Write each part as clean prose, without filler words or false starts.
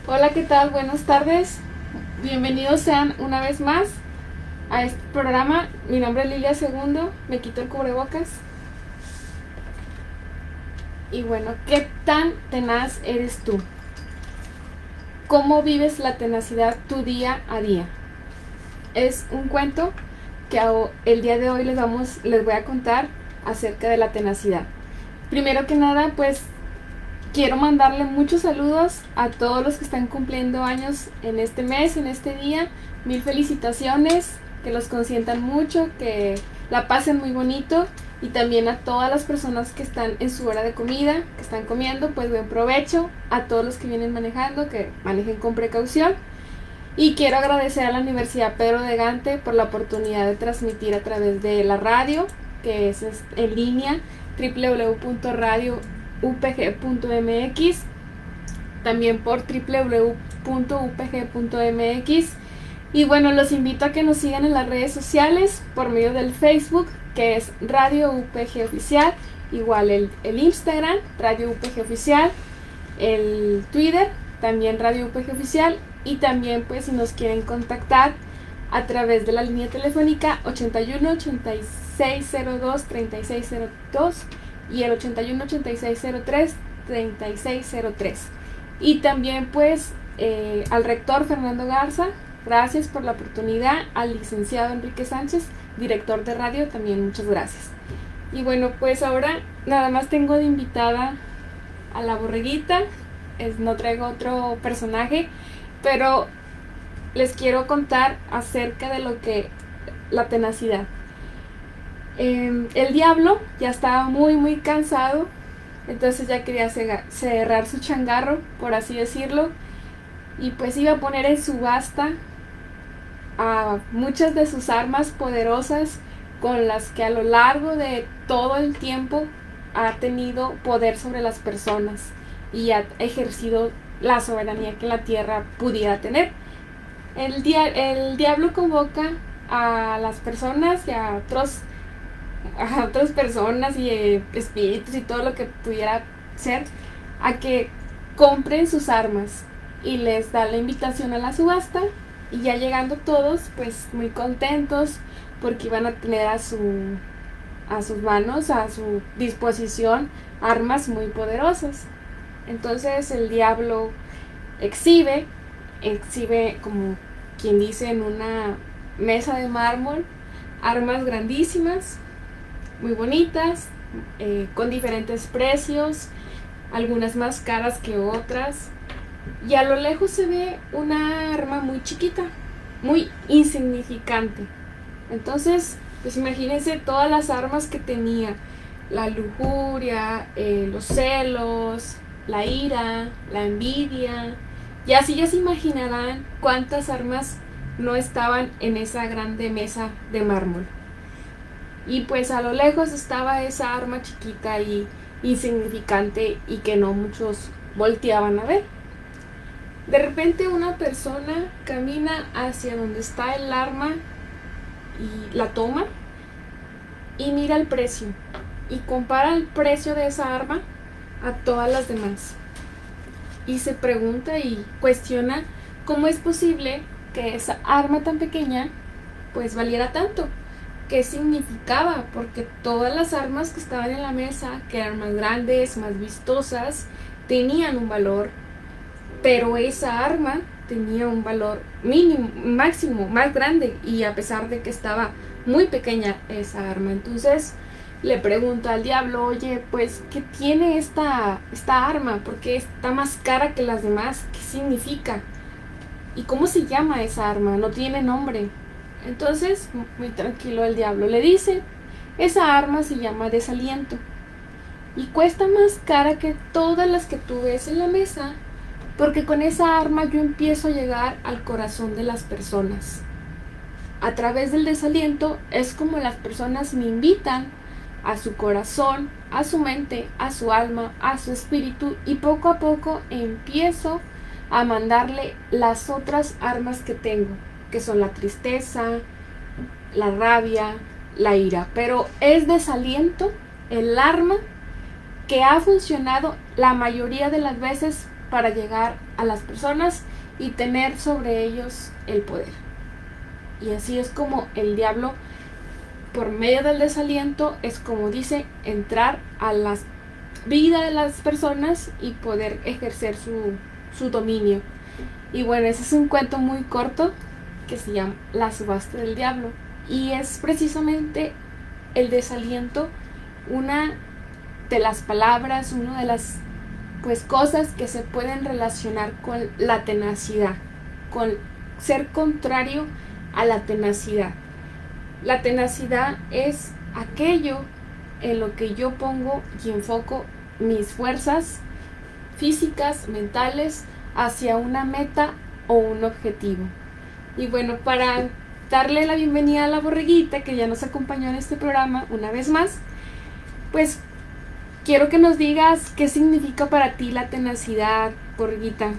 Hola, ¿qué tal? Buenas tardes. Bienvenidos sean una vez más a este programa. Mi nombre es Lilia Segundo, me quito el cubrebocas. Y bueno, ¿qué tan tenaz eres tú? ¿Cómo vives la tenacidad tu día a día? Es un cuento que el día de hoy les voy a contar acerca de la tenacidad. Primero que nada, pues quiero mandarle muchos saludos a todos los que están cumpliendo años en este mes, en este día. Mil felicitaciones, que los consientan mucho, que la pasen muy bonito. Y también a todas las personas que están en su hora de comida, que están comiendo, pues buen provecho. A todos los que vienen manejando, que manejen con precaución. Y quiero agradecer a la Universidad Pedro de Gante por la oportunidad de transmitir a través de la radio, que es en línea, www.radioupg.mx, también por www.upg.mx. Y bueno, los invito a que nos sigan en las redes sociales por medio del Facebook, que es Radio UPG Oficial, igual el Instagram, Radio UPG Oficial, el Twitter, también Radio UPG Oficial, y también pues si nos quieren contactar a través de la línea telefónica 81 8602 3602 y el 81 8603 3603. Y también pues al rector Fernando Garza, gracias por la oportunidad. Al licenciado Enrique Sánchez, director de radio, también muchas gracias. Y bueno, pues ahora nada más tengo de invitada a la borreguita. No traigo otro personaje, pero les quiero contar acerca de lo que la tenacidad. El diablo ya estaba muy cansado, entonces ya quería cerrar su changarro, por así decirlo, y pues iba a poner en subasta a muchas de sus armas poderosas con las que a lo largo de todo el tiempo ha tenido poder sobre las personas y ha ejercido la soberanía que la tierra pudiera tener. El diablo convoca a las personas y a otras personas y espíritus y todo lo que pudiera ser a que compren sus armas y les da la invitación a la subasta. Y ya llegando todos, pues muy contentos porque iban a tener a sus manos, a su disposición, armas muy poderosas. Entonces el diablo exhibe como quien dice en una mesa de mármol, armas grandísimas, muy bonitas, con diferentes precios, algunas más caras que otras. Y a lo lejos se ve una arma muy chiquita, muy insignificante. Entonces, pues imagínense todas las armas que tenía: la lujuria, los celos, la ira, la envidia. Y así ya se imaginarán cuántas armas no estaban en esa grande mesa de mármol. Y pues a lo lejos estaba esa arma chiquita y insignificante y que no muchos volteaban a ver. De repente una persona camina hacia donde está el arma y la toma y mira el precio y compara el precio de esa arma a todas las demás. Y se pregunta y cuestiona cómo es posible que esa arma tan pequeña pues valiera tanto. ¿Qué significaba? Porque todas las armas que estaban en la mesa, que eran más grandes, más vistosas, tenían un valor, pero esa arma tenía un valor mínimo, máximo, más grande, y a pesar de que estaba muy pequeña esa arma. Entonces le pregunto al diablo: oye, pues ¿qué tiene esta arma? ¿Por qué está más cara que las demás? ¿Qué significa? ¿Y cómo se llama esa arma? No tiene nombre. Entonces, muy tranquilo, el diablo le dice: esa arma se llama desaliento y cuesta más cara que todas las que tú ves en la mesa, porque con esa arma yo empiezo a llegar al corazón de las personas. A través del desaliento es como las personas me invitan a su corazón, a su mente, a su alma, a su espíritu, y poco a poco empiezo a mandarle las otras armas que tengo, que son la tristeza, la rabia, la ira. Pero es desaliento el arma que ha funcionado la mayoría de las veces para llegar a las personas y tener sobre ellos el poder. Y así es como el diablo, por medio del desaliento, es como dice, entrar a la vida de las personas y poder ejercer su dominio. Y bueno, ese es un cuento muy corto que se llama La subasta del diablo. Y es precisamente el desaliento una de las palabras, una de las cosas que se pueden relacionar con la tenacidad, con ser contrario a la tenacidad. La tenacidad es aquello en lo que yo pongo y enfoco mis fuerzas físicas, mentales, hacia una meta o un objetivo. Y bueno, para darle la bienvenida a la borreguita que ya nos acompañó en este programa una vez más, pues quiero que nos digas qué significa para ti la tenacidad, borreguita.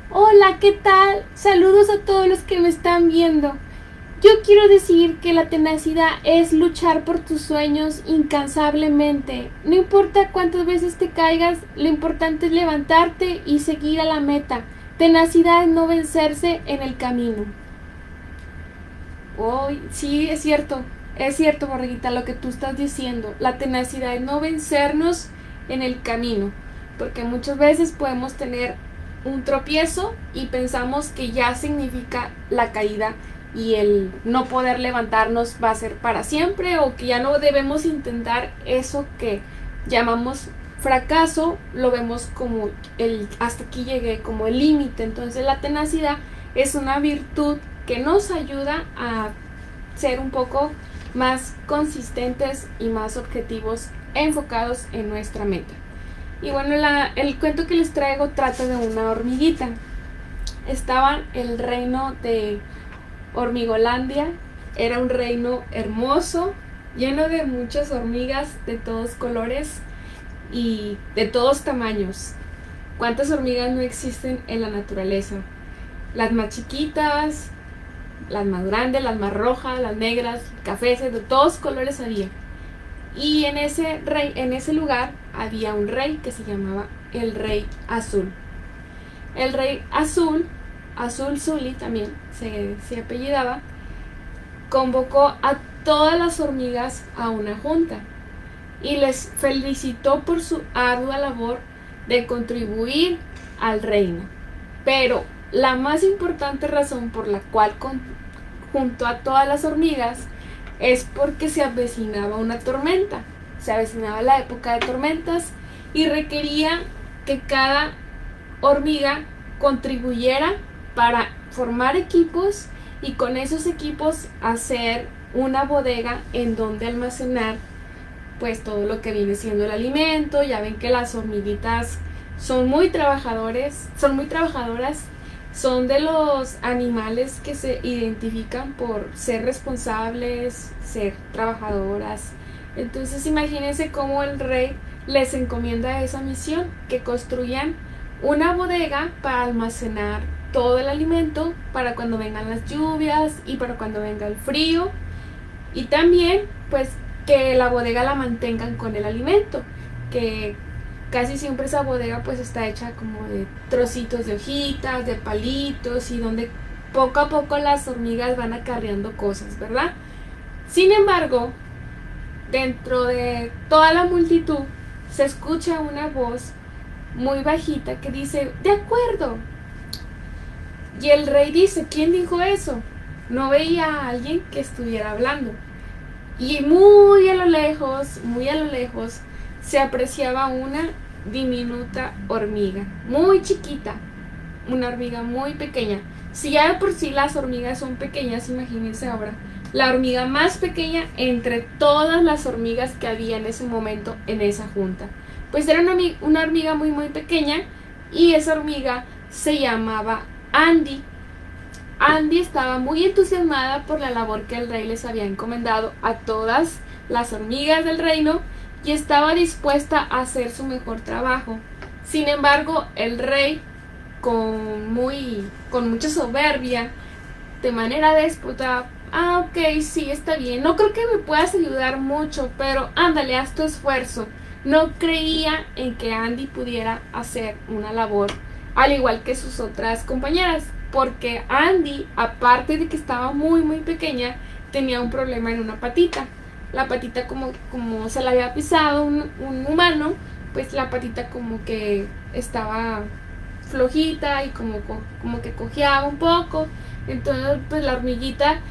Hola, ¿qué tal? Saludos a todos los que me están viendo. Yo quiero decir que la tenacidad es luchar por tus sueños incansablemente. No importa cuántas veces te caigas, lo importante es levantarte y seguir a la meta. Tenacidad es no vencerse en el camino. Sí, es cierto, borreguita, lo que tú estás diciendo. La tenacidad es no vencernos en el camino, porque muchas veces podemos tener un tropiezo y pensamos que ya significa la caída y el no poder levantarnos va a ser para siempre, o que ya no debemos intentar eso que llamamos fracaso, lo vemos como el hasta aquí llegué, como el límite. Entonces la tenacidad es una virtud que nos ayuda a ser un poco más consistentes y más objetivos enfocados en nuestra meta. Y bueno, el cuento que les traigo trata de una hormiguita. Estaba el reino de Hormigolandia. Era un reino hermoso, lleno de muchas hormigas de todos colores y de todos tamaños. ¿Cuántas hormigas no existen en la naturaleza? Las más chiquitas, las más grandes, las más rojas, las negras, cafés, de todos colores había. Y en ese lugar había un rey que se llamaba el Rey Azul. El Rey Azul Zuli también se apellidaba, convocó a todas las hormigas a una junta y les felicitó por su ardua labor de contribuir al reino. Pero la más importante razón por la cual juntó a todas las hormigas es porque se avecinaba una tormenta. Se avecinaba la época de tormentas y requería que cada hormiga contribuyera para formar equipos y con esos equipos hacer una bodega en donde almacenar pues todo lo que viene siendo el alimento. Ya ven que las hormiguitas son muy trabajadoras, son de los animales que se identifican por ser responsables, ser trabajadoras. Entonces imagínense cómo el rey les encomienda esa misión, que construyan una bodega para almacenar todo el alimento para cuando vengan las lluvias y para cuando venga el frío, y también pues que la bodega la mantengan con el alimento, que casi siempre esa bodega pues está hecha como de trocitos de hojitas, de palitos, y donde poco a poco las hormigas van acarreando cosas, ¿verdad? Sin embargo, dentro de toda la multitud se escucha una voz muy bajita que dice: de acuerdo. Y el rey dice: ¿quién dijo eso? No veía a alguien que estuviera hablando. Y muy a lo lejos, se apreciaba una diminuta hormiga, muy chiquita, una hormiga muy pequeña. Si ya de por sí las hormigas son pequeñas, imagínense ahora la hormiga más pequeña entre todas las hormigas que había en ese momento en esa junta. Pues era una hormiga muy muy pequeña, y esa hormiga se llamaba Andy. Andy estaba muy entusiasmada por la labor que el rey les había encomendado a todas las hormigas del reino y estaba dispuesta a hacer su mejor trabajo. Sin embargo, el rey, con mucha soberbia, de manera déspota: ok, sí, está bien, no creo que me puedas ayudar mucho, pero ándale, haz tu esfuerzo. no creía en que Andy pudiera hacer una labor al igual que sus otras compañeras, porque Andy, aparte de que estaba muy muy pequeña, tenía un problema en una patita. La patita como se la había pisado un humano, pues la patita como que estaba flojita y como que cojeaba un poco. Entonces pues la hormiguita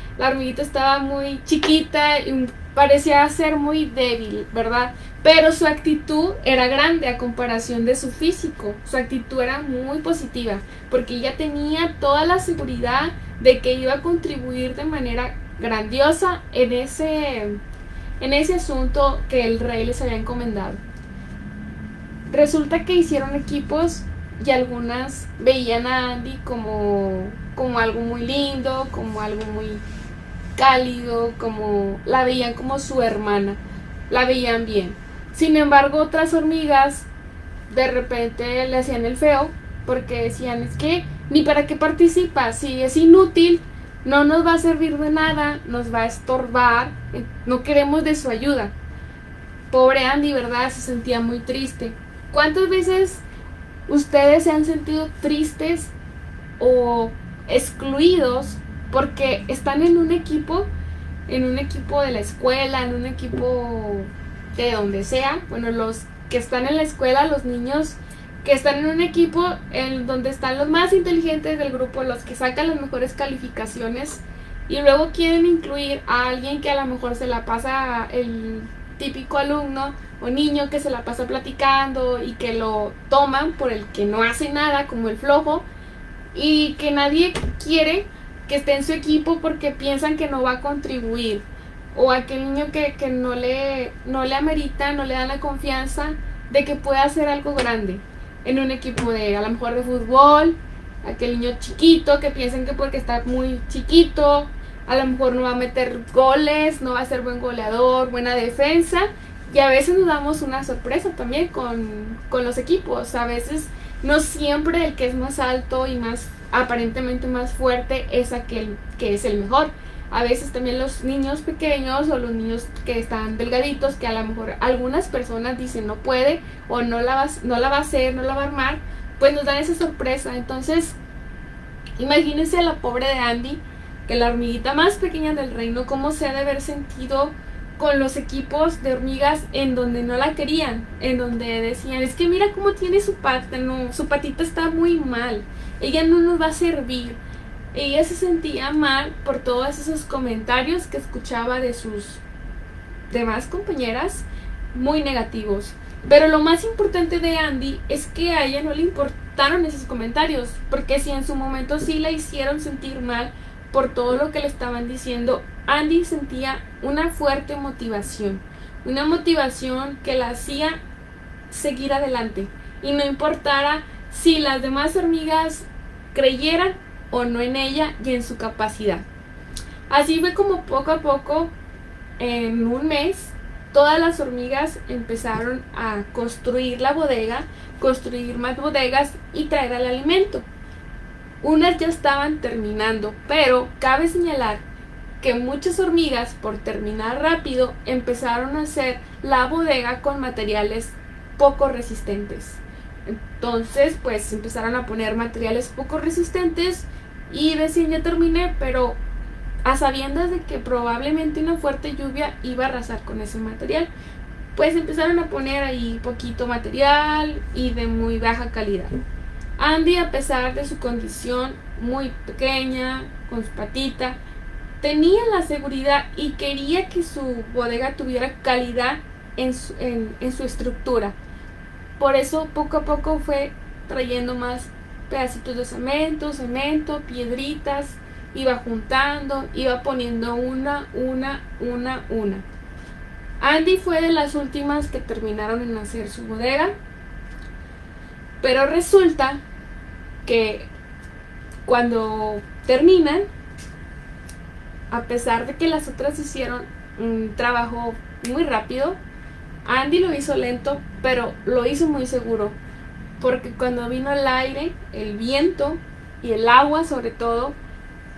estaba muy chiquita y parecía ser muy débil, ¿verdad? Pero su actitud era grande a comparación de su físico. Su actitud era muy positiva porque ella tenía toda la seguridad de que iba a contribuir de manera grandiosa en ese asunto que el rey les había encomendado. Resulta que hicieron equipos y algunas veían a Andy como algo muy lindo, como algo muy cálido, como la veían como su hermana, la veían bien. Sin embargo, otras hormigas de repente le hacían el feo porque decían, es que ni para qué participa, si es inútil, no nos va a servir de nada, nos va a estorbar, no queremos de su ayuda. Pobre Andy, ¿verdad? Se sentía muy triste. ¿Cuántas veces ustedes se han sentido tristes o excluidos porque están en un equipo de la escuela, en un equipo de donde sea? Bueno, los que están en la escuela, los niños que están en un equipo en donde están los más inteligentes del grupo, los que sacan las mejores calificaciones, y luego quieren incluir a alguien que a lo mejor se la pasa, el típico alumno o niño que se la pasa platicando y que lo toman por el que no hace nada, como el flojo, y que nadie quiere que esté en su equipo porque piensan que no va a contribuir, o aquel niño que no le amerita, no le dan la confianza de que pueda hacer algo grande en un equipo de, a lo mejor de fútbol, aquel niño chiquito que piensan que porque está muy chiquito, a lo mejor no va a meter goles, no va a ser buen goleador, buena defensa, y a veces nos damos una sorpresa también con los equipos. A veces no siempre el que es más alto y más aparentemente más fuerte es aquel que es el mejor. A veces también los niños pequeños o los niños que están delgaditos, que a lo mejor algunas personas dicen no puede o no la va a hacer, no la va a armar, pues nos dan esa sorpresa. Entonces, imagínense a la pobre de Andy, que la hormiguita más pequeña del reino, cómo se ha de haber sentido con los equipos de hormigas en donde no la querían, en donde decían, es que mira cómo tiene su pata, no, su patita está muy mal, ella no nos va a servir. Ella se sentía mal por todos esos comentarios que escuchaba de sus demás compañeras, muy negativos. Pero lo más importante de Andy es que a ella no le importaron esos comentarios, porque si en su momento sí la hicieron sentir mal por todo lo que le estaban diciendo, Andy sentía una fuerte motivación, una motivación que la hacía seguir adelante, y no importara si las demás hormigas creyeran o no en ella y en su capacidad. Así fue como poco a poco, en un mes, todas las hormigas empezaron a construir la bodega, construir más bodegas y traer el alimento. Unas ya estaban terminando, pero cabe señalar que muchas hormigas, por terminar rápido, empezaron a hacer la bodega con materiales poco resistentes. Entonces, pues empezaron a poner materiales poco resistentes y recién ya terminé, pero a sabiendas de que probablemente una fuerte lluvia iba a arrasar con ese material, pues empezaron a poner ahí poquito material y de muy baja calidad. Andy, a pesar de su condición muy pequeña, con su patita, tenía la seguridad y quería que su bodega tuviera calidad en su estructura. Por eso poco a poco fue trayendo más pedacitos de cemento, piedritas, iba juntando, iba poniendo una. Andy fue de las últimas que terminaron en hacer su bodega, pero resulta que cuando terminan, a pesar de que las otras hicieron un trabajo muy rápido, Andy lo hizo lento, pero lo hizo muy seguro, porque cuando vino el aire, el viento y el agua sobre todo,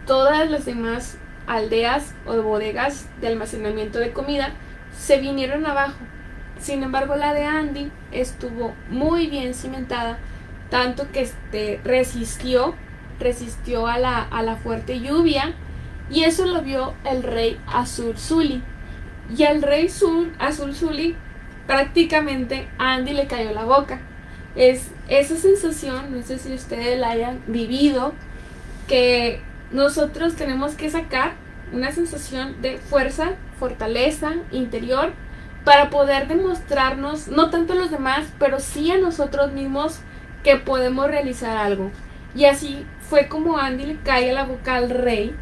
todas las demás aldeas o bodegas de almacenamiento de comida se vinieron abajo, Sin embargo, la de Andy estuvo muy bien cimentada, tanto que resistió a la fuerte lluvia, y eso lo vio el rey Azul Zuli. Y al rey Azul Zuli prácticamente a Andy le cayó la boca. Es esa sensación, no sé si ustedes la hayan vivido, que nosotros tenemos que sacar una sensación de fuerza, fortaleza interior para poder demostrarnos, no tanto a los demás, pero sí a nosotros mismos, que podemos realizar algo. Y así fue como Andy le cae a la boca al rey,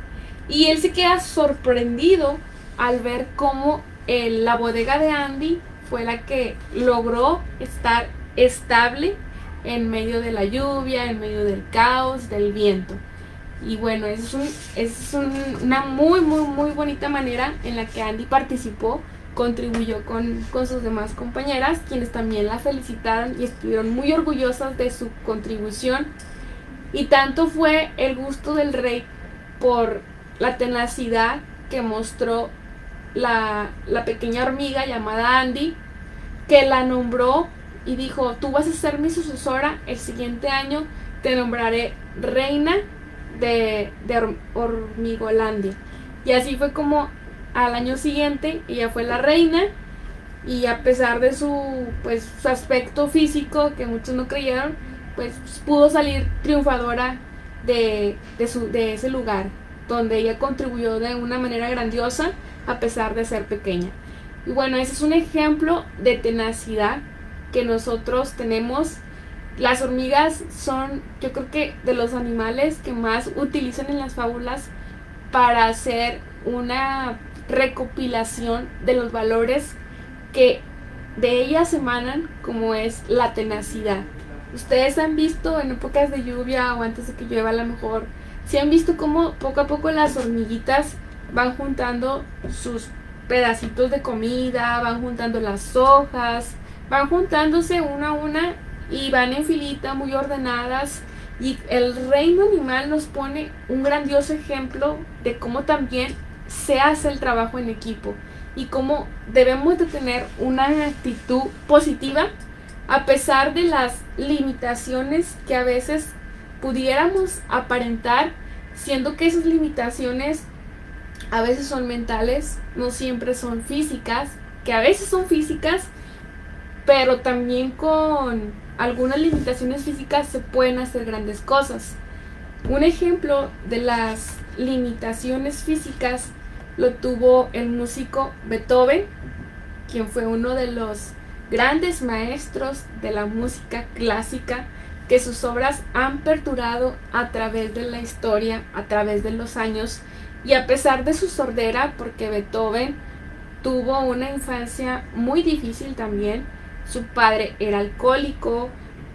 y él se queda sorprendido al ver cómo la bodega de Andy fue la que logró estar estable en medio de la lluvia, en medio del caos, del viento. Y bueno, es una muy, muy, muy bonita manera en la que Andy participó, contribuyó con sus demás compañeras, quienes también la felicitaron y estuvieron muy orgullosas de su contribución. Y tanto fue el gusto del rey por la tenacidad que mostró la pequeña hormiga llamada Andy, que la nombró y dijo: tú vas a ser mi sucesora, el siguiente año te nombraré reina de Hormigolandia. Y así fue como al año siguiente ella fue la reina, y a pesar de su aspecto físico, que muchos no creyeron, pues pudo salir triunfadora de ese lugar, donde ella contribuyó de una manera grandiosa a pesar de ser pequeña. Y bueno, ese es un ejemplo de tenacidad que nosotros tenemos. Las hormigas son, yo creo que, de los animales que más utilizan en las fábulas para hacer una recopilación de los valores que de ellas emanan, como es la tenacidad. Ustedes han visto en épocas de lluvia o antes de que llueva, a lo mejor, si han visto cómo poco a poco las hormiguitas van juntando sus pedacitos de comida, van juntando las hojas, van juntándose una a una y van en filita muy ordenadas. Y el reino animal nos pone un grandioso ejemplo de cómo también se hace el trabajo en equipo y cómo debemos de tener una actitud positiva a pesar de las limitaciones que a veces pudiéramos aparentar, siendo que esas limitaciones a veces son mentales, no siempre son físicas, que a veces son físicas, pero también con algunas limitaciones físicas se pueden hacer grandes cosas. Un ejemplo de las limitaciones físicas lo tuvo el músico Beethoven, quien fue uno de los grandes maestros de la música clásica, que sus obras han perdurado a través de la historia, a través de los años, y a pesar de su sordera, porque Beethoven tuvo una infancia muy difícil también. Su padre era alcohólico,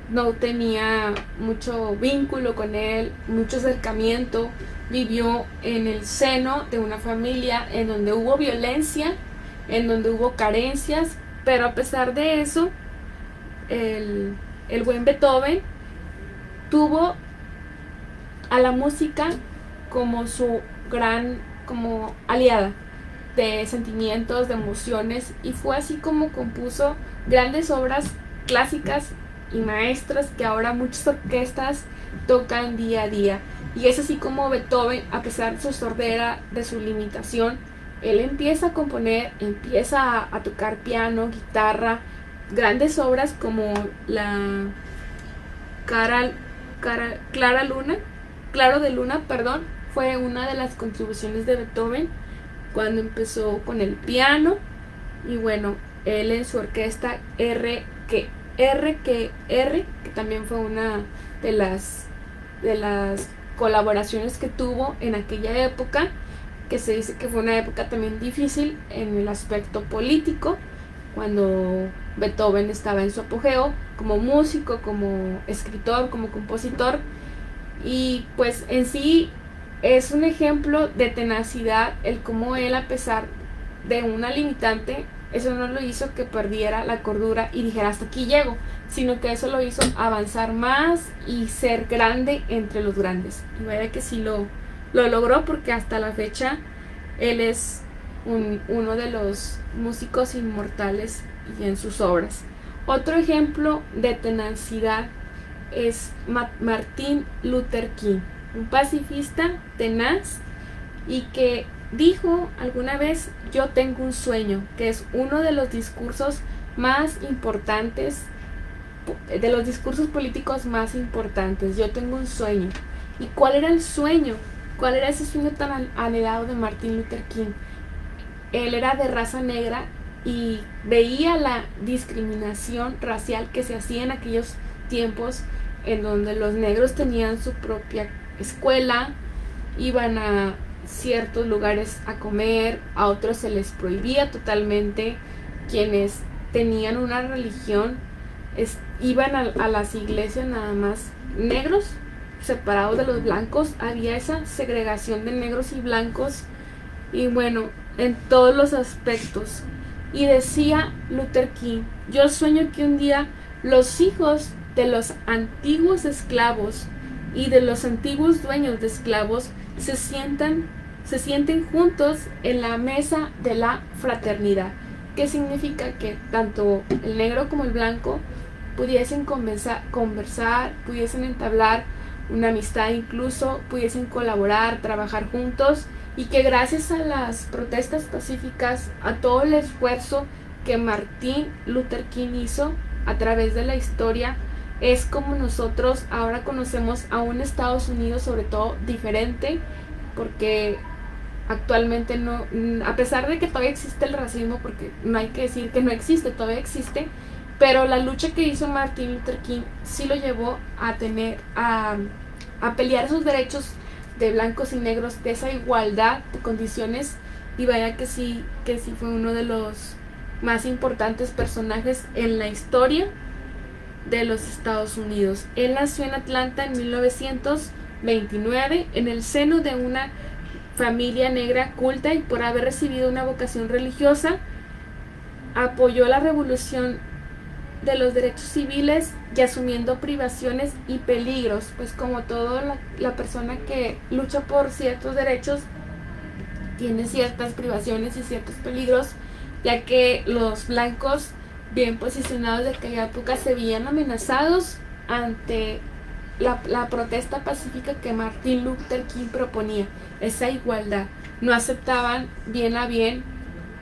no tenía mucho vínculo con él, mucho acercamiento. Vivió en el seno de una familia en donde hubo violencia, en donde hubo carencias, pero a pesar de eso, el buen Beethoven tuvo a la música como su gran, como aliada de sentimientos, de emociones, y fue así como compuso grandes obras clásicas y maestras que ahora muchas orquestas tocan día a día. Y es así como Beethoven, a pesar de su sordera, de su limitación, él empieza a componer, empieza a tocar piano, guitarra, grandes obras como la Claro de Luna, perdón, fue una de las contribuciones de Beethoven cuando empezó con el piano. Y bueno, él en su orquesta que también fue una de las colaboraciones que tuvo en aquella época, que se dice que fue una época también difícil en el aspecto político, cuando Beethoven estaba en su apogeo como músico, como escritor, como compositor. Y pues en sí es un ejemplo de tenacidad el cómo él, a pesar de una limitante, eso no lo hizo que perdiera la cordura y dijera hasta aquí llego, sino que eso lo hizo avanzar más y ser grande entre los grandes. Y vaya que sí lo logró, porque hasta la fecha él es uno de los músicos inmortales y en sus obras. Otro ejemplo de tenacidad es Martin Luther King, un pacifista tenaz y que dijo alguna vez: yo tengo un sueño, que es uno de los discursos más importantes, de los discursos políticos más importantes. Yo tengo un sueño. ¿Y cuál era el sueño? ¿Cuál era ese sueño tan anhelado de Martin Luther King? Él era de raza negra y veía la discriminación racial que se hacía en aquellos tiempos, en donde los negros tenían su propia escuela, iban a ciertos lugares a comer, a otros se les prohibía totalmente. Quienes tenían una religión iban a las iglesias nada más negros, separados de los blancos. Había esa segregación de negros y blancos, y bueno, en todos los aspectos. Y decía Luther King: yo sueño que un día los hijos de los antiguos esclavos y de los antiguos dueños de esclavos se sienten juntos en la mesa de la fraternidad. ¿Qué significa? Que tanto el negro como el blanco pudiesen conversar, pudiesen entablar una amistad, incluso pudiesen colaborar, trabajar juntos, y que gracias a las protestas pacíficas, a todo el esfuerzo que Martin Luther King hizo a través de la historia, es como nosotros ahora conocemos a un Estados Unidos, sobre todo diferente, porque actualmente no, a pesar de que todavía existe el racismo, porque no hay que decir que no existe, todavía existe, pero la lucha que hizo Martin Luther King sí lo llevó a pelear esos derechos de blancos y negros, de esa igualdad de condiciones, y vaya que sí fue uno de los más importantes personajes en la historia de los Estados Unidos. Él nació en Atlanta en 1929 en el seno de una familia negra culta, y por haber recibido una vocación religiosa apoyó la revolución de los derechos civiles y asumiendo privaciones y peligros, pues como toda la persona que lucha por ciertos derechos tiene ciertas privaciones y ciertos peligros, ya que los blancos bien posicionados de aquella época se veían amenazados ante la protesta pacífica que Martin Luther King proponía, esa igualdad. No aceptaban bien a bien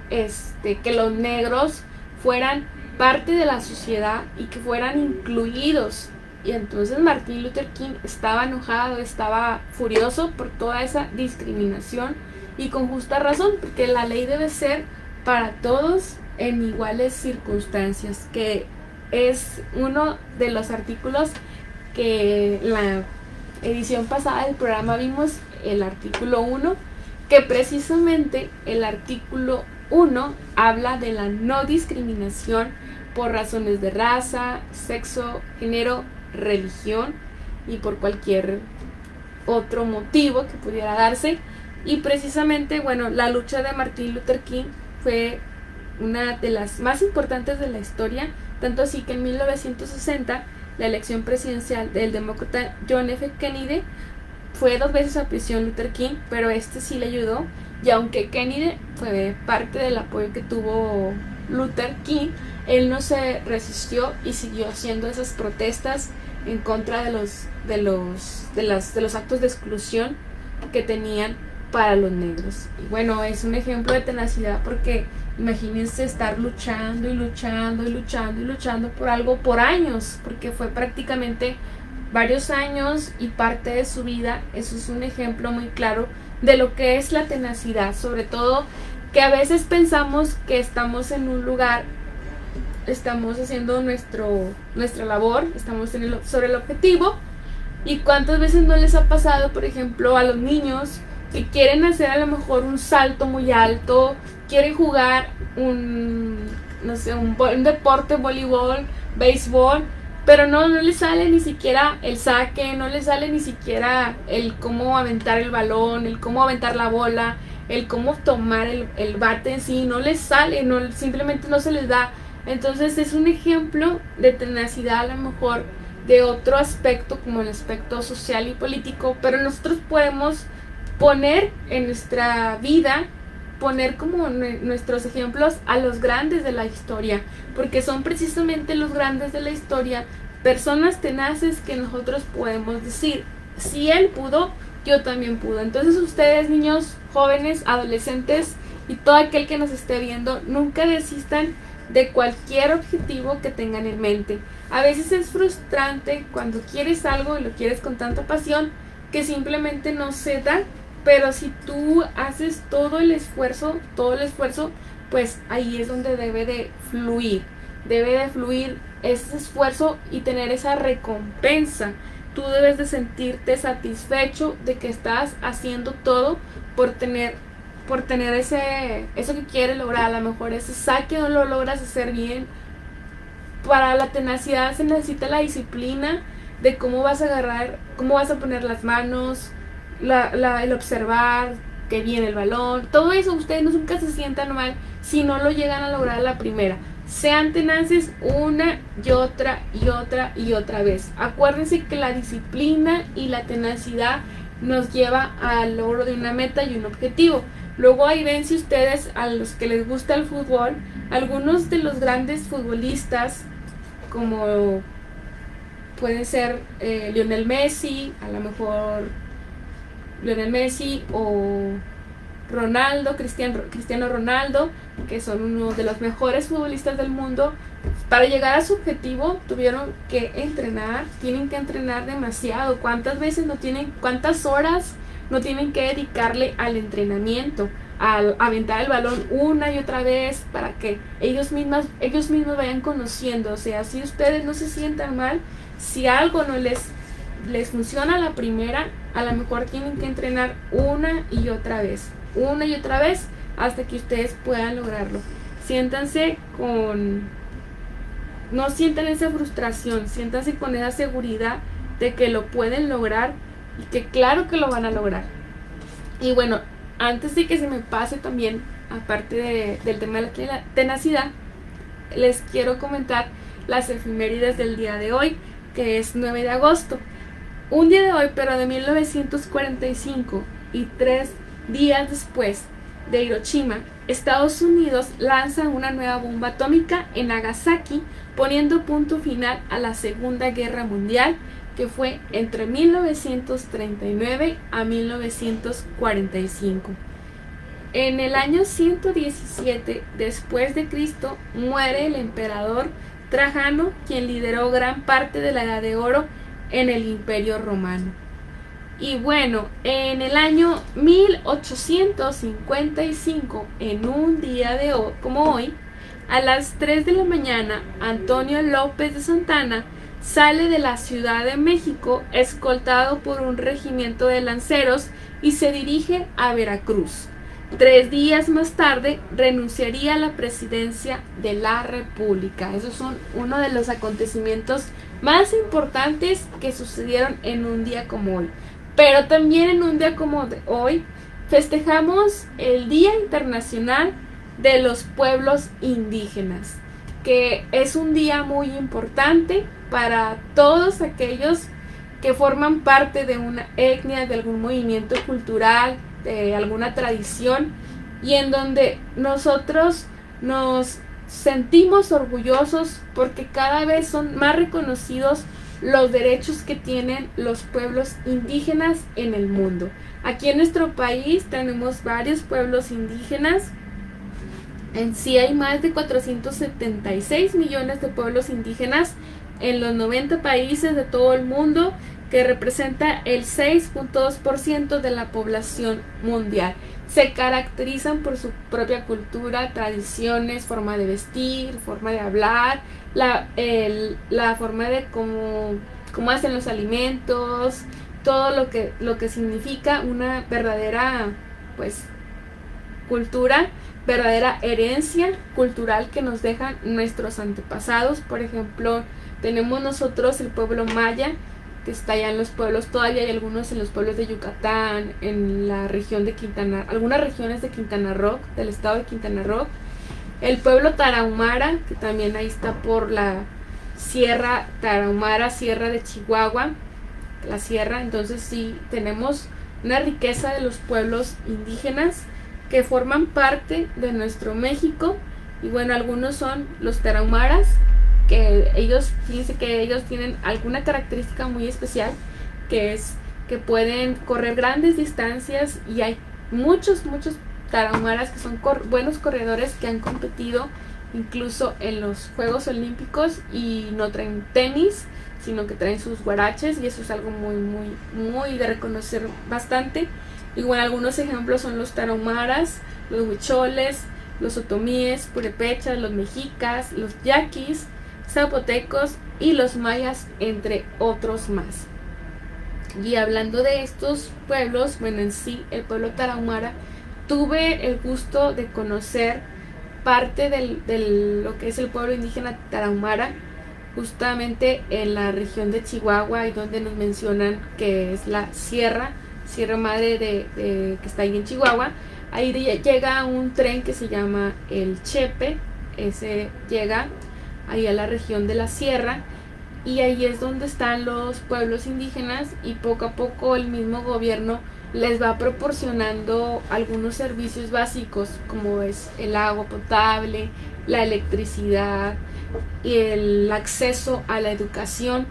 que los negros fueran parte de la sociedad y que fueran incluidos. Y entonces Martin Luther King estaba enojado, estaba furioso por toda esa discriminación, y con justa razón, porque la ley debe ser para todos en iguales circunstancias, que es uno de los artículos que en la edición pasada del programa vimos, el artículo 1, que precisamente el artículo 1 habla de la no discriminación por razones de raza, sexo, género, religión y por cualquier otro motivo que pudiera darse. Y precisamente, bueno, la lucha de Martin Luther King fue una de las más importantes de la historia, tanto así que en 1960 la elección presidencial del demócrata John F. Kennedy fue 2 veces a prisión Luther King, pero sí le ayudó. Y aunque Kennedy fue parte del apoyo que tuvo Luther King, él no se resistió y siguió haciendo esas protestas en contra de los actos de exclusión que tenían para los negros. Y bueno, es un ejemplo de tenacidad, porque imagínense estar luchando y luchando y luchando y luchando por algo por años, porque fue prácticamente varios años y parte de su vida. Eso es un ejemplo muy claro de lo que es la tenacidad, sobre todo que a veces pensamos que estamos en un lugar, estamos haciendo nuestra labor, estamos sobre el objetivo, y cuántas veces no les ha pasado, por ejemplo, a los niños que quieren hacer a lo mejor un salto muy alto, quieren jugar un deporte, voleibol, béisbol, pero no les sale ni siquiera el saque, no les sale ni siquiera el cómo aventar el balón, el cómo aventar la bola, el cómo tomar el bate en sí, no les sale, simplemente no se les da. Entonces es un ejemplo de tenacidad, a lo mejor de otro aspecto, como el aspecto social y político, pero nosotros podemos poner en nuestra vida poner como nuestros ejemplos a los grandes de la historia, porque son precisamente los grandes de la historia, personas tenaces que nosotros podemos decir, si él pudo, yo también puedo. Entonces ustedes, niños, jóvenes, adolescentes y todo aquel que nos esté viendo, nunca desistan de cualquier objetivo que tengan en mente. A veces es frustrante cuando quieres algo y lo quieres con tanta pasión que simplemente no se da, pero si tú haces todo el esfuerzo, pues ahí es donde debe de fluir ese esfuerzo y tener esa recompensa. Tú debes de sentirte satisfecho de que estás haciendo todo por tener eso que quieres lograr. A lo mejor ese saque no lo logras hacer bien. Para la tenacidad se necesita la disciplina de cómo vas a agarrar, cómo vas a poner las manos, el observar que viene el balón, todo eso. Ustedes nunca se sientan mal si no lo llegan a lograr a la primera. Sean tenaces una y otra y otra y otra vez. Acuérdense que la disciplina y la tenacidad nos lleva al logro de una meta y un objetivo. Luego ahí ven, si ustedes, a los que les gusta el fútbol, algunos de los grandes futbolistas, como puede ser Lionel Messi, a lo mejor Lionel Messi o Ronaldo, Cristiano Ronaldo, que son uno de los mejores futbolistas del mundo, para llegar a su objetivo tuvieron que entrenar, tienen que entrenar demasiado. ¿Cuántas veces cuántas horas no tienen que dedicarle al entrenamiento, al aventar el balón una y otra vez para que ellos mismos vayan conociendo? O sea, si ustedes no se sientan mal, si algo no les funciona a la primera, a lo mejor tienen que entrenar una y otra vez hasta que ustedes puedan lograrlo. No sientan esa frustración, siéntanse con esa seguridad de que lo pueden lograr y que claro que lo van a lograr. Y bueno, antes de que se me pase también, aparte del tema de la tenacidad, les quiero comentar las efemérides del día de hoy, que es 9 de agosto. Un día de hoy, pero de 1945, y 3 días después de Hiroshima, Estados Unidos lanza una nueva bomba atómica en Nagasaki, poniendo punto final a la Segunda Guerra Mundial, que fue entre 1939 a 1945. En el año 117 después de Cristo muere el emperador Trajano, quien lideró gran parte de la Edad de Oro en el Imperio Romano. Y bueno, en el año 1855, en un día como hoy, a las 3 de la mañana, Antonio López de Santana sale de la Ciudad de México escoltado por un regimiento de lanceros y se dirige a Veracruz. 3 días más tarde renunciaría a la presidencia de la República. Esos son uno de los acontecimientos más importantes que sucedieron en un día como hoy. Pero también en un día como hoy festejamos el Día Internacional de los Pueblos Indígenas, que es un día muy importante para todos aquellos que forman parte de una etnia, de algún movimiento cultural, de alguna tradición, y en donde nosotros nos sentimos orgullosos porque cada vez son más reconocidos los derechos que tienen los pueblos indígenas en el mundo. Aquí en nuestro país tenemos varios pueblos indígenas. En sí hay más de 476 millones de pueblos indígenas en los 90 países de todo el mundo, que representa el 6.2% de la población mundial. Se caracterizan por su propia cultura, tradiciones, forma de vestir, forma de hablar, la forma de cómo hacen los alimentos, todo lo que significa una verdadera cultura, verdadera herencia cultural que nos dejan nuestros antepasados. Por ejemplo, tenemos nosotros el pueblo maya, que está allá en los pueblos, todavía hay algunos en los pueblos de Yucatán, en la región de Quintana, algunas regiones de Quintana Roo, del estado de Quintana Roo. El pueblo tarahumara, que también ahí está por la Sierra Tarahumara, Sierra de Chihuahua, la sierra. Entonces sí, tenemos una riqueza de los pueblos indígenas que forman parte de nuestro México. Y bueno, algunos son los tarahumaras, que ellos, fíjense que ellos tienen alguna característica muy especial, que es que pueden correr grandes distancias, y hay muchos tarahumaras que son buenos corredores que han competido incluso en los Juegos Olímpicos, y no traen tenis, sino que traen sus guaraches, y eso es algo muy de reconocer bastante. Y bueno, algunos ejemplos son los tarahumaras, los huicholes, los otomíes, purépechas, los mexicas, los yaquis, zapotecos y los mayas, entre otros más. Y hablando de estos pueblos, bueno, en sí, el pueblo tarahumara, tuve el gusto de conocer parte de lo que es el pueblo indígena tarahumara, justamente en la región de Chihuahua, y donde nos mencionan que es la Sierra Madre que está ahí en Chihuahua. Ahí llega un tren que se llama el Chepe, ese llega ahí a la región de la Sierra, y ahí es donde están los pueblos indígenas, y poco a poco el mismo gobierno les va proporcionando algunos servicios básicos, como es el agua potable, la electricidad y el acceso a la educación.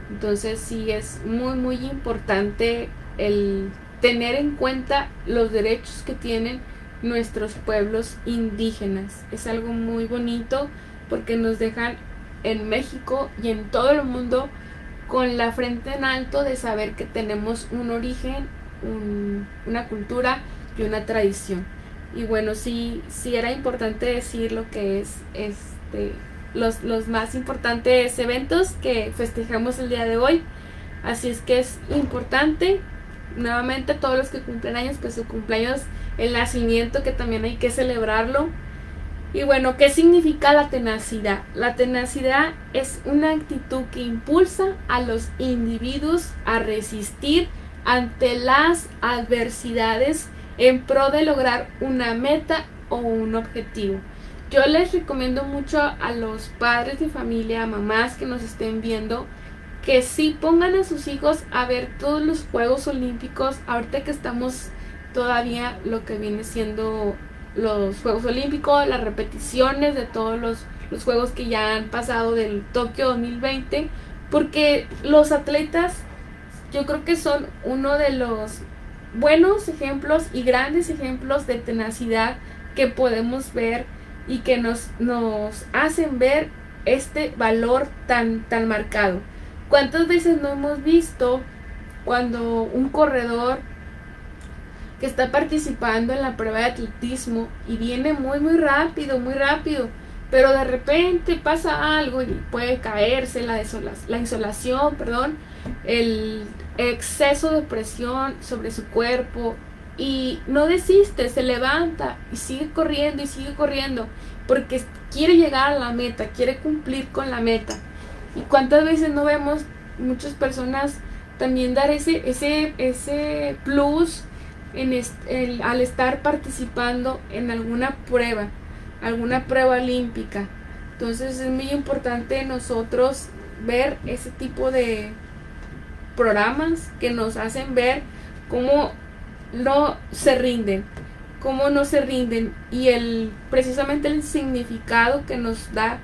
Entonces sí es muy importante el tener en cuenta los derechos que tienen nuestros pueblos indígenas. Es algo muy bonito, porque nos dejan en México y en todo el mundo con la frente en alto de saber que tenemos un origen, una cultura y una tradición. Y bueno, sí era importante decir lo que es los más importantes eventos que festejamos el día de hoy. Así es que es importante, nuevamente, todos los que cumplen años, pues su cumpleaños, el nacimiento, que también hay que celebrarlo. Y bueno, ¿qué significa la tenacidad? La tenacidad es una actitud que impulsa a los individuos a resistir ante las adversidades en pro de lograr una meta o un objetivo. Yo les recomiendo mucho a los padres de familia, a mamás que nos estén viendo, que sí pongan a sus hijos a ver todos los Juegos Olímpicos, ahorita que estamos todavía lo que viene siendo los Juegos Olímpicos, las repeticiones de todos los juegos que ya han pasado del Tokio 2020, porque los atletas yo creo que son uno de los buenos ejemplos y grandes ejemplos de tenacidad que podemos ver, y que nos hacen ver este valor tan marcado. ¿Cuántas veces no hemos visto cuando un corredor que está participando en la prueba de atletismo y viene muy rápido, pero de repente pasa algo y puede caerse, la insolación, el exceso de presión sobre su cuerpo, y no desiste, se levanta y sigue corriendo, porque quiere llegar a la meta, quiere cumplir con la meta? ¿Y cuántas veces no vemos muchas personas también dar ese plus al estar participando en alguna prueba olímpica? Entonces es muy importante nosotros ver ese tipo de programas que nos hacen ver cómo no se rinden, y precisamente el significado que nos da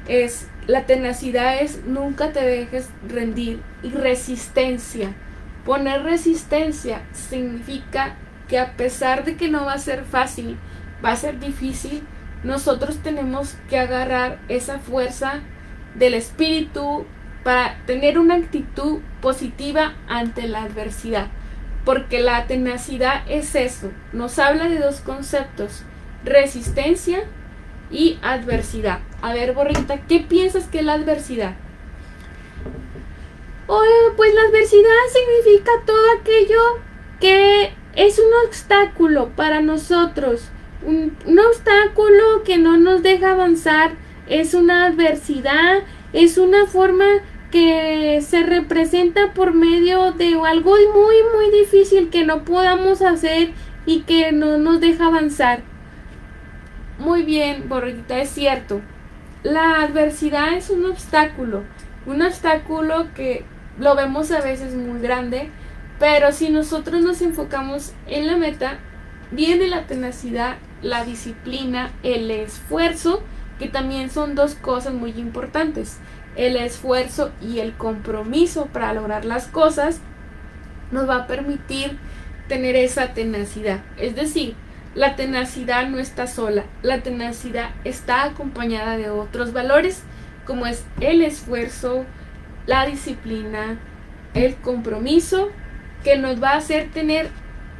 es: la tenacidad es nunca te dejes rendir, y resistencia. Poner resistencia significa que a pesar de que no va a ser fácil, va a ser difícil, nosotros tenemos que agarrar esa fuerza del espíritu para tener una actitud positiva ante la adversidad. Porque la tenacidad es eso, nos habla de dos conceptos: resistencia y adversidad. A ver, Borrita, ¿qué piensas que es la adversidad? Pues la adversidad significa todo aquello que es un obstáculo para nosotros, un obstáculo que no nos deja avanzar. Es una adversidad, es una forma que se representa por medio de algo muy difícil que no podamos hacer y que no nos deja avanzar. Muy bien, Borrita, es cierto. La adversidad es un obstáculo que lo vemos a veces muy grande, pero si nosotros nos enfocamos en la meta, viene la tenacidad, la disciplina, el esfuerzo, que también son dos cosas muy importantes. El esfuerzo y el compromiso para lograr las cosas nos va a permitir tener esa tenacidad. Es decir, la tenacidad no está sola, la tenacidad está acompañada de otros valores como es el esfuerzo, la disciplina, el compromiso, que nos va a hacer tener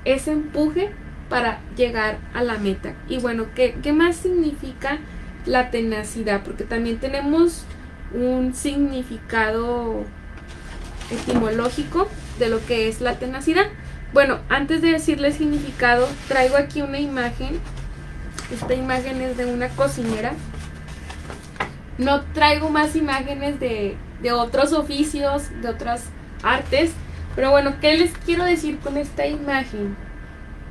ese empuje para llegar a la meta. Y bueno, ¿qué más significa la tenacidad? Porque también tenemos un significado etimológico de lo que es la tenacidad. Bueno, antes de decirle el significado, traigo aquí una imagen. Esta imagen es de una cocinera. No traigo más imágenes de otros oficios, de otras artes. Pero bueno, ¿qué les quiero decir con esta imagen?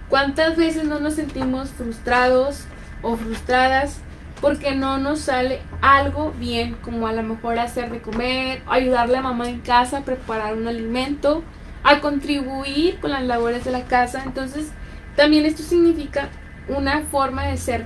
¿Cuántas veces no nos sentimos frustrados o frustradas porque no nos sale algo bien, como a lo mejor hacer de comer, ayudarle a mamá en casa a preparar un alimento, a contribuir con las labores de la casa? Entonces, también esto significa una forma de ser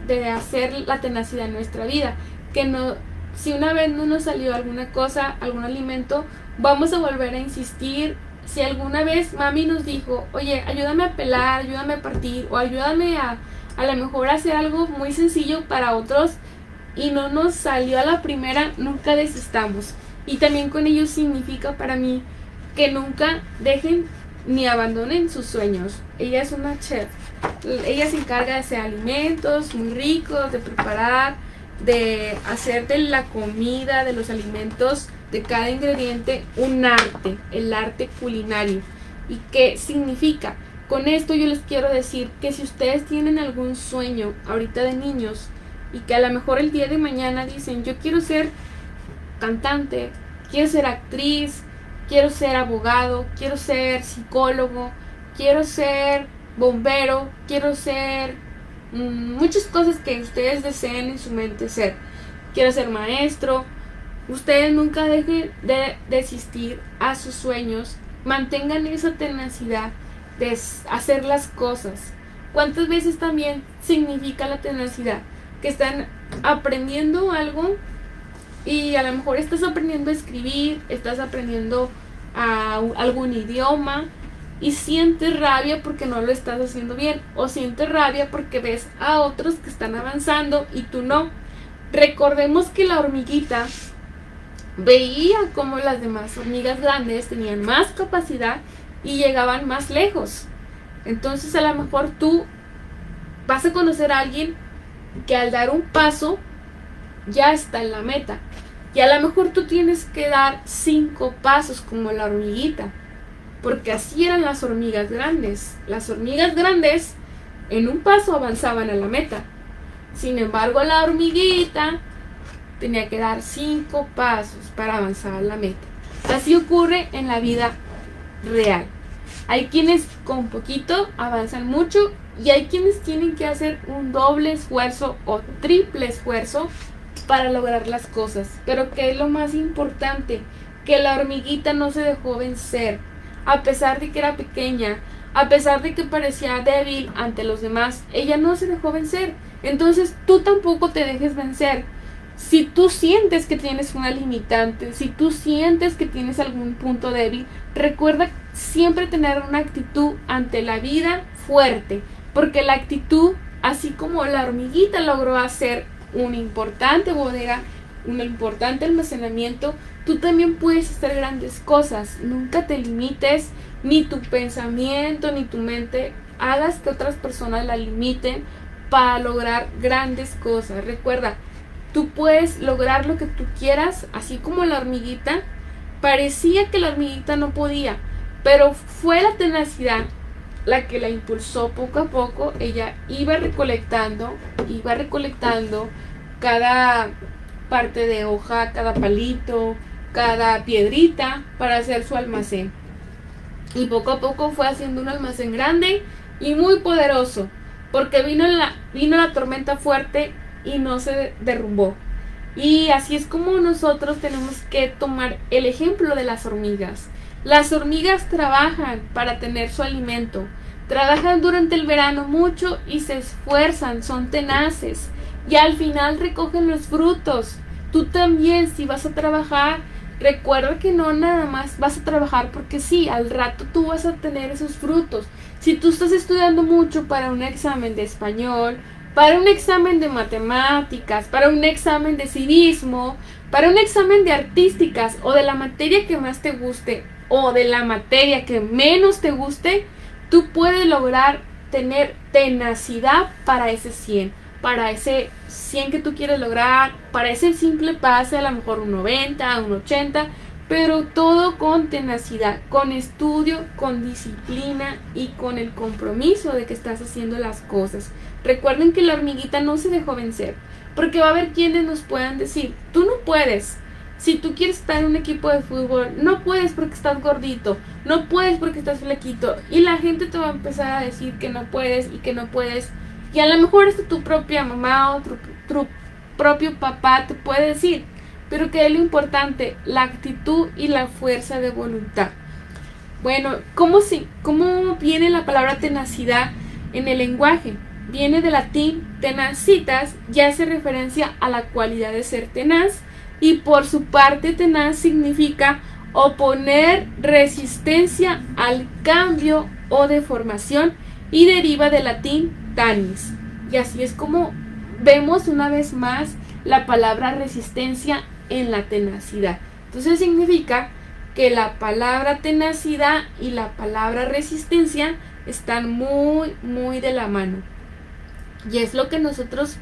de hacer la tenacidad en nuestra vida, que no, si una vez no nos salió alguna cosa, algún alimento, vamos a volver a insistir. Si alguna vez mami nos dijo, oye, ayúdame a pelar, ayúdame a partir, o ayúdame a lo mejor hacer algo muy sencillo para otros, y no nos salió a la primera, nunca desistamos. Y también con ello significa para mí que nunca dejen ni abandonen sus sueños. Ella es una chef, ella se encarga de hacer alimentos muy ricos, de preparar, de hacer de la comida, de los alimentos, de cada ingrediente, un arte, el arte culinario. ¿Y qué significa? Con esto yo les quiero decir que si ustedes tienen algún sueño ahorita de niños y que a lo mejor el día de mañana dicen, yo quiero ser cantante, quiero ser actriz, quiero ser abogado, quiero ser psicólogo, quiero ser bombero, quiero ser muchas cosas que ustedes deseen en su mente ser, quiero ser maestro, ustedes nunca dejen de desistir a sus sueños, mantengan esa tenacidad de hacer las cosas. ¿Cuántas veces también significa la tenacidad? Que están aprendiendo algo y a lo mejor estás aprendiendo a escribir, estás aprendiendo algún idioma y sientes rabia porque no lo estás haciendo bien, o sientes rabia porque ves a otros que están avanzando y tú no. Recordemos que la hormiguita veía cómo las demás hormigas grandes tenían más capacidad y llegaban más lejos. Entonces a lo mejor tú vas a conocer a alguien que al dar un paso ya está en la meta, y a lo mejor tú tienes que dar 5 pasos como la hormiguita, porque así eran las hormigas grandes. Las hormigas grandes en un paso avanzaban a la meta. Sin embargo, la hormiguita tenía que dar 5 pasos para avanzar a la meta. Así ocurre en la vida real. Hay quienes con poquito avanzan mucho y hay quienes tienen que hacer un doble esfuerzo o triple esfuerzo para lograr las cosas. Pero ¿qué es lo más importante? Que la hormiguita no se dejó vencer. A pesar de que era pequeña, a pesar de que parecía débil ante los demás, ella no se dejó vencer. Entonces tú tampoco te dejes vencer. Si tú sientes que tienes una limitante, si tú sientes que tienes algún punto débil, recuerda siempre tener una actitud ante la vida fuerte, porque la actitud, así como la hormiguita logró hacer una importante bodega, un importante almacenamiento, tú también puedes hacer grandes cosas. Nunca te limites, ni tu pensamiento ni tu mente hagas que otras personas la limiten para lograr grandes cosas. Recuerda, tú puedes lograr lo que tú quieras, así como la hormiguita. Parecía que la hormiguita no podía, pero fue la tenacidad la que la impulsó poco a poco. Ella iba recolectando cada parte de hoja, cada palito, cada piedrita para hacer su almacén. Y poco a poco fue haciendo un almacén grande y muy poderoso, porque vino la tormenta fuerte y no se derrumbó. Y así es como nosotros tenemos que tomar el ejemplo de las hormigas. Las hormigas trabajan para tener su alimento, Trabajan durante el verano mucho y se esfuerzan, son tenaces y al final recogen los frutos. Tú también, si vas a trabajar, recuerda que no nada más vas a trabajar porque sí, al rato tú vas a tener esos frutos. Si tú estás estudiando mucho para un examen de español, para un examen de matemáticas, para un examen de civismo, para un examen de artísticas o de la materia que más te guste o de la materia que menos te guste, tú puedes lograr tener tenacidad para ese 100, para ese 100 que tú quieres lograr, para ese simple pase, a lo mejor un 90, un 80, pero todo con tenacidad, con estudio, con disciplina y con el compromiso de que estás haciendo las cosas. Recuerden que la hormiguita no se dejó vencer, porque va a haber quienes nos puedan decir, tú no puedes. Si tú quieres estar en un equipo de fútbol, no puedes porque estás gordito, no puedes porque estás flaquito. Y la gente te va a empezar a decir que no puedes y que no puedes. Y a lo mejor hasta tu propia mamá o tu propio papá te puede decir. Pero que es lo importante, la actitud y la fuerza de voluntad. Bueno, ¿cómo viene la palabra tenacidad en el lenguaje? Viene del latín tenacitas y hace referencia a la cualidad de ser tenaz. Y por su parte, tenaz significa oponer resistencia al cambio o deformación y deriva del latín tanis. Y así es como vemos una vez más la palabra resistencia en la tenacidad. Entonces significa que la palabra tenacidad y la palabra resistencia están muy, muy de la mano. Y es lo que nosotros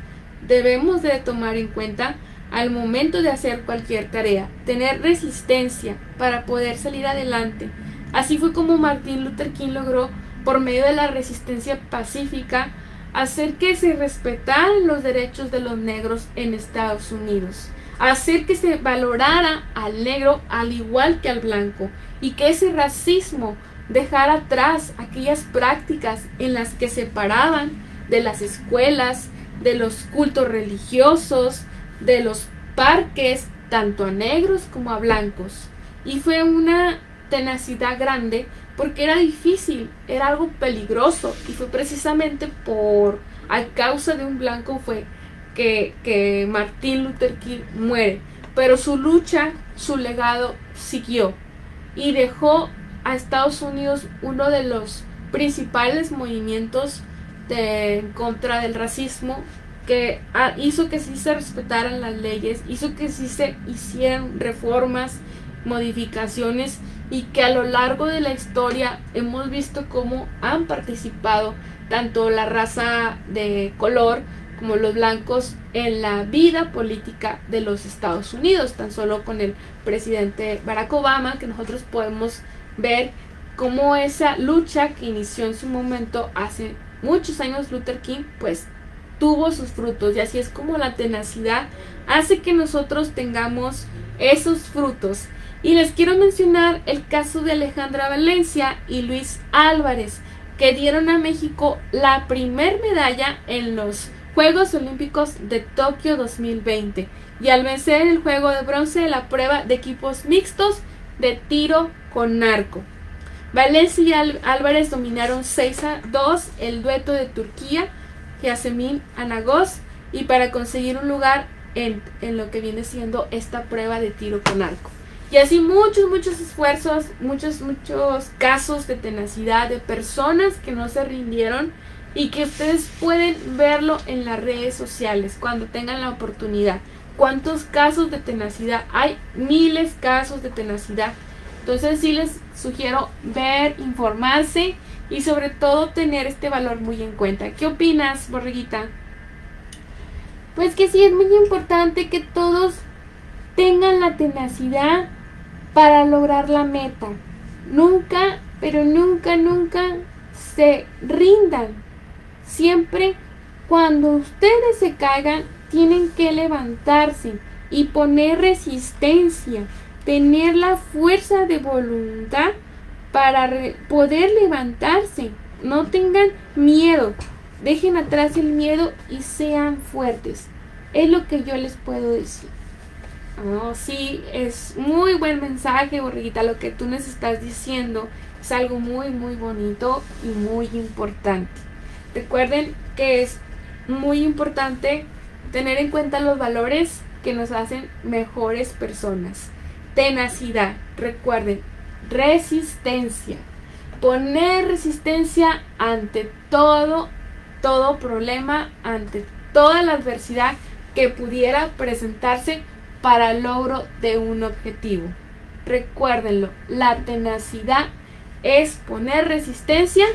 debemos de tomar en cuenta al momento de hacer cualquier tarea, tener resistencia para poder salir adelante. Así fue como Martin Luther King logró, por medio de la resistencia pacífica, hacer que se respetaran los derechos de los negros en Estados Unidos, hacer que se valorara al negro al igual que al blanco y que ese racismo dejara atrás aquellas prácticas en las que separaban de las escuelas, de los cultos religiosos, de los parques, tanto a negros como a blancos. Y fue una tenacidad grande porque era difícil, era algo peligroso y fue precisamente a causa de un blanco fue que Martin Luther King muere. Pero su lucha, su legado siguió y dejó a Estados Unidos uno de los principales movimientos en contra del racismo, que hizo que sí se respetaran las leyes, hizo que sí se hicieran reformas, modificaciones y que a lo largo de la historia hemos visto cómo han participado tanto la raza de color como los blancos en la vida política de los Estados Unidos, tan solo con el presidente Barack Obama, que nosotros podemos ver cómo esa lucha que inició en su momento hace muchos años Luther King, pues tuvo sus frutos, y así es como la tenacidad hace que nosotros tengamos esos frutos. Y les quiero mencionar el caso de Alejandra Valencia y Luis Álvarez, que dieron a México la primer medalla en los Juegos Olímpicos de Tokio 2020 y al vencer el juego de bronce de la prueba de equipos mixtos de tiro con arco. Valencia y Álvarez dominaron 6-2 el dueto de Turquía, Yasemin Anagos, y para conseguir un lugar en lo que viene siendo esta prueba de tiro con arco. Y así muchos esfuerzos, muchos casos de tenacidad de personas que no se rindieron y que ustedes pueden verlo en las redes sociales cuando tengan la oportunidad. ¿Cuántos casos de tenacidad? Hay miles de casos de tenacidad. Entonces sí les sugiero ver, informarse y sobre todo tener este valor muy en cuenta. ¿Qué opinas, Borreguita? Pues que sí, es muy importante que todos tengan la tenacidad para lograr la meta. Nunca, pero nunca se rindan. Siempre cuando ustedes se caigan, tienen que levantarse y poner resistencia, tener la fuerza de voluntad para poder levantarse. No tengan miedo, dejen atrás el miedo y sean fuertes. Es lo que yo les puedo decir. Oh, sí, es muy buen mensaje, Borreguita, lo que tú nos estás diciendo. Es algo muy, muy bonito y muy importante. Recuerden que es muy importante tener en cuenta los valores que nos hacen mejores personas. Tenacidad, recuerden, resistencia. Poner resistencia ante todo problema, ante toda la adversidad que pudiera presentarse para el logro de un objetivo. Recuérdenlo, la tenacidad es poner resistencia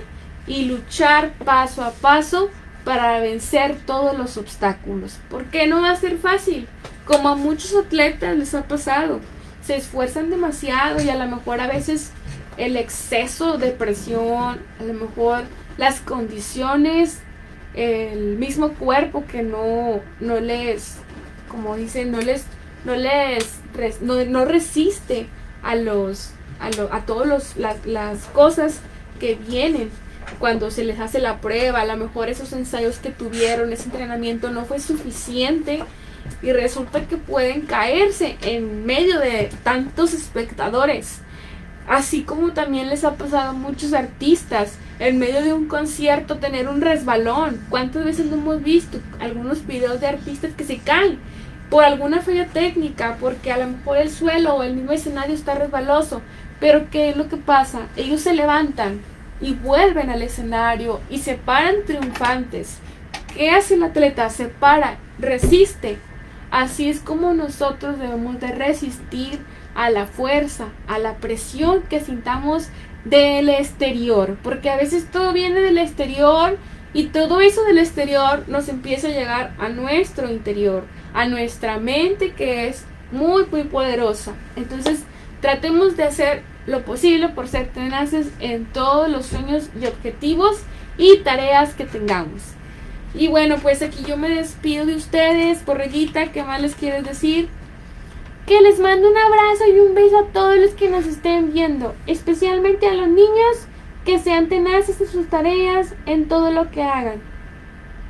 y luchar paso a paso para vencer todos los obstáculos. Porque no va a ser fácil, como a muchos atletas les ha pasado. Se esfuerzan demasiado y a lo mejor a veces el exceso de presión, a lo mejor las condiciones, el mismo cuerpo que no les, como dicen, no resiste a todas las cosas que vienen cuando se les hace la prueba. A lo mejor esos ensayos que tuvieron, ese entrenamiento no fue suficiente y resulta que pueden caerse en medio de tantos espectadores. Así como también les ha pasado a muchos artistas en medio de un concierto tener un resbalón. ¿Cuántas veces no hemos visto algunos videos de artistas que se caen por alguna falla técnica, porque a lo mejor el suelo o el mismo escenario está resbaloso? Pero ¿qué es lo que pasa? Ellos se levantan y vuelven al escenario y se paran triunfantes. ¿Qué hace el atleta? Se para, resiste. Así es como nosotros debemos de resistir a la fuerza, a la presión que sintamos del exterior, porque a veces todo viene del exterior y todo eso del exterior nos empieza a llegar a nuestro interior, a nuestra mente, que es muy muy poderosa. Entonces tratemos de hacer lo posible por ser tenaces en todos los sueños y objetivos y tareas que tengamos. Y bueno, pues aquí yo me despido de ustedes. Borreguita, ¿qué más les quieres decir? Que les mando un abrazo y un beso a todos los que nos estén viendo, especialmente a los niños, que sean tenaces en sus tareas, en todo lo que hagan.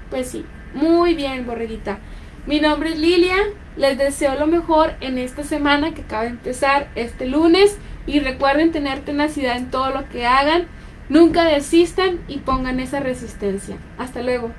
Pues sí, muy bien, Borreguita. Mi nombre es Lilia, les deseo lo mejor en esta semana que acaba de empezar este lunes y recuerden tener tenacidad en todo lo que hagan, nunca desistan y pongan esa resistencia. Hasta luego.